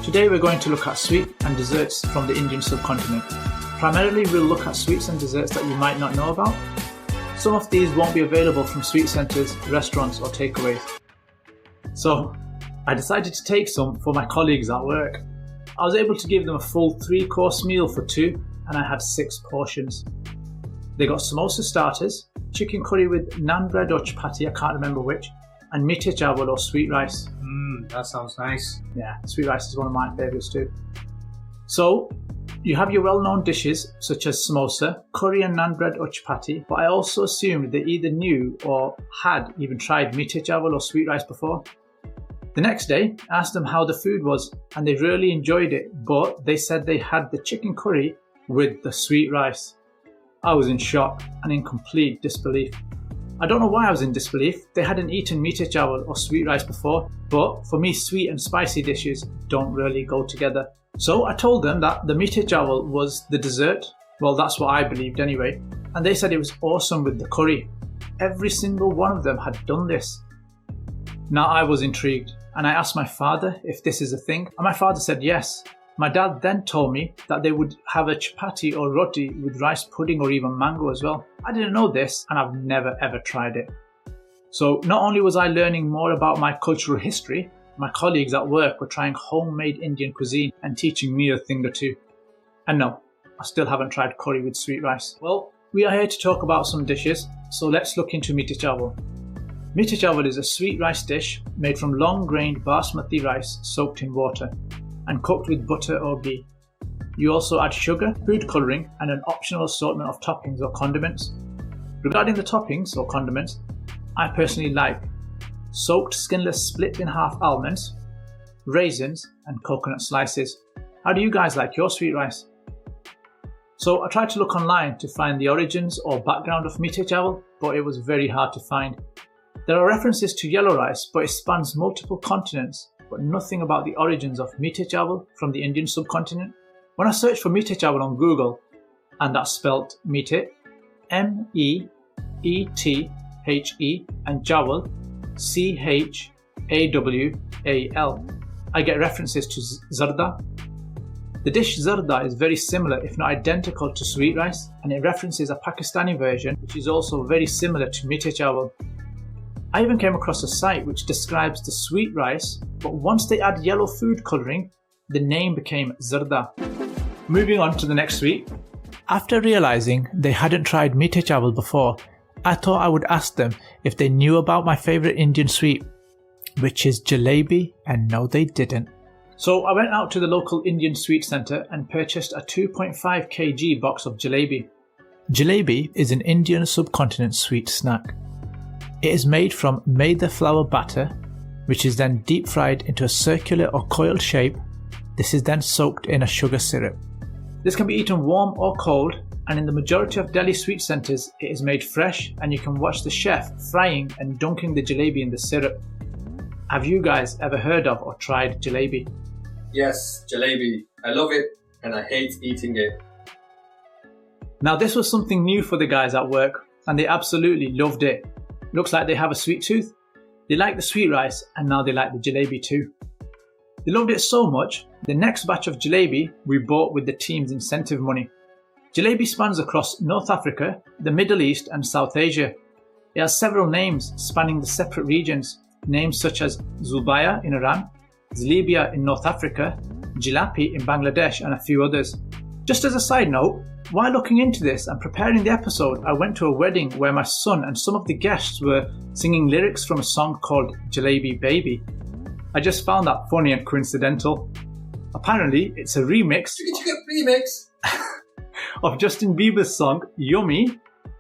Today we're going to look at sweet and desserts from the Indian subcontinent. Primarily we'll look at sweets and desserts that you might not know about. Some of these won't be available from sweet centres, restaurants or takeaways. So I decided to take some for my colleagues at work. I was able to give them a full 3-course meal for 2 and I had 6 portions. They got samosa starters, chicken curry with naan bread or chapati, I can't remember which, and meethe chawal or sweet rice. That sounds nice. Yeah, sweet rice is one of my favourites too. So, you have your well-known dishes such as samosa, curry and naan bread or chapati, but I also assumed they either knew or had even tried meethe chawal or sweet rice before. The next day, I asked them how the food was and they really enjoyed it, but they said they had the chicken curry with the sweet rice. I was in shock and in complete disbelief. I don't know why I was in disbelief. They hadn't eaten meethe chawal or sweet rice before, but for me sweet and spicy dishes don't really go together. So I told them that the meethe chawal was the dessert. Well, that's what I believed anyway. And they said it was awesome with the curry. Every single one of them had done this. Now I was intrigued and I asked my father if this is a thing, and my father said yes. My dad then told me that they would have a chapati or roti with rice pudding or even mango as well. I didn't know this and I've never ever tried it. So not only was I learning more about my cultural history, my colleagues at work were trying homemade Indian cuisine and teaching me a thing or two. And no, I still haven't tried curry with sweet rice. Well, we are here to talk about some dishes, so let's look into meethe chawal. Meethe chawal is a sweet rice dish made from long-grained basmati rice soaked in water and cooked with butter or ghee. You also add sugar, food colouring and an optional assortment of toppings or condiments. Regarding the toppings or condiments, I personally like soaked skinless split in half almonds, raisins and coconut slices. How do you guys like your sweet rice? So I tried to look online to find the origins or background of meethe chawal, but it was very hard to find. There are references to yellow rice, but it spans multiple continents, but nothing about the origins of meethe chawal from the Indian subcontinent. When I searched for meethe chawal on Google, and that's spelt meethe, M-E-E-T-H-E, and chawal, C-H-A-W-A-L, I get references to zarda. The dish zarda is very similar, if not identical, to sweet rice, and it references a Pakistani version which is also very similar to meethe chawal. I even came across a site which describes the sweet rice, but once they add yellow food colouring, the name became zarda. Moving on to the next sweet. After realising they hadn't tried meethe chawal before, I thought I would ask them if they knew about my favourite Indian sweet, which is jalebi, and no they didn't. So I went out to the local Indian sweet centre and purchased a 2.5 kg box of jalebi. Jalebi is an Indian subcontinent sweet snack. It is made from maida flour batter, which is then deep fried into a circular or coiled shape. This is then soaked in a sugar syrup. This can be eaten warm or cold, and in the majority of Delhi sweet centres it is made fresh and you can watch the chef frying and dunking the jalebi in the syrup. Have you guys ever heard of or tried jalebi? Yes, jalebi. I love it and I hate eating it. Now this was something new for the guys at work and they absolutely loved it. Looks like they have a sweet tooth. They like the sweet rice and now they like the jalebi too. They loved it so much, the next batch of jalebi we bought with the team's incentive money. Jalebi spans across North Africa, the Middle East and South Asia. It has several names spanning the separate regions, names such as Zulbaya in Iran, Zlibia in North Africa, Jilapi in Bangladesh and a few others. Just as a side note, while looking into this and preparing the episode, I went to a wedding where my son and some of the guests were singing lyrics from a song called Jalebi Baby. I just found that funny and coincidental. Apparently, it's a remix of Justin Bieber's song Yummy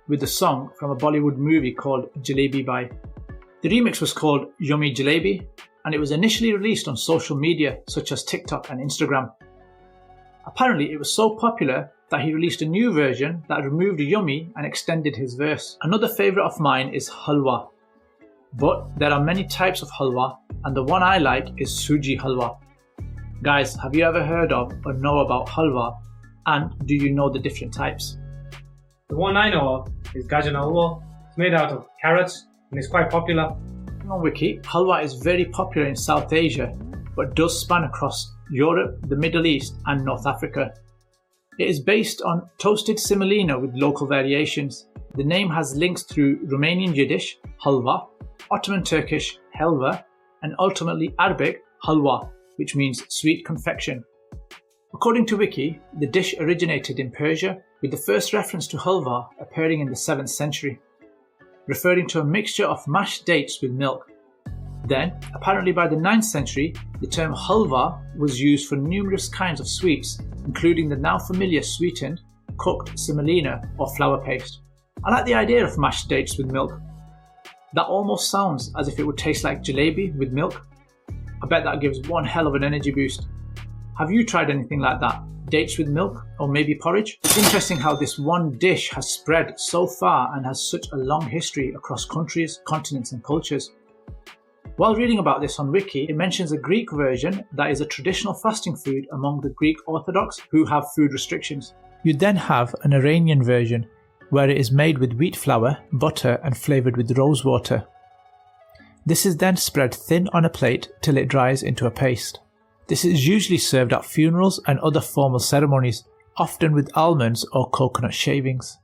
with a song from a Bollywood movie called Jalebi Bai. The remix was called Yummy Jalebi and it was initially released on social media such as TikTok and Instagram. Apparently, it was so popular that he released a new version that removed Yummy and extended his verse. Another favourite of mine is halwa. But there are many types of halwa and the one I like is suji halwa. Guys, have you ever heard of or know about halwa, and do you know the different types? The one I know of is gajar halwa. It's made out of carrots and it's quite popular. On Wiki, halwa is very popular in South Asia but does span across Europe, the Middle East and North Africa. It is based on toasted semolina with local variations. The name has links through Romanian Yiddish, halva, Ottoman Turkish, helva, and ultimately Arabic, halwa, which means sweet confection. According to Wiki, the dish originated in Persia, with the first reference to halva appearing in the 7th century, referring to a mixture of mashed dates with milk. Then, apparently by the 9th century, the term halva was used for numerous kinds of sweets, including the now familiar sweetened, cooked semolina or flour paste. I like the idea of mashed dates with milk. That almost sounds as if it would taste like jalebi with milk. I bet that gives one hell of an energy boost. Have you tried anything like that? Dates with milk? Or maybe porridge? It's interesting how this one dish has spread so far and has such a long history across countries, continents and cultures. While reading about this on Wiki, it mentions a Greek version that is a traditional fasting food among the Greek Orthodox who have food restrictions. You then have an Iranian version where it is made with wheat flour, butter and flavoured with rose water. This is then spread thin on a plate till it dries into a paste. This is usually served at funerals and other formal ceremonies, often with almonds or coconut shavings.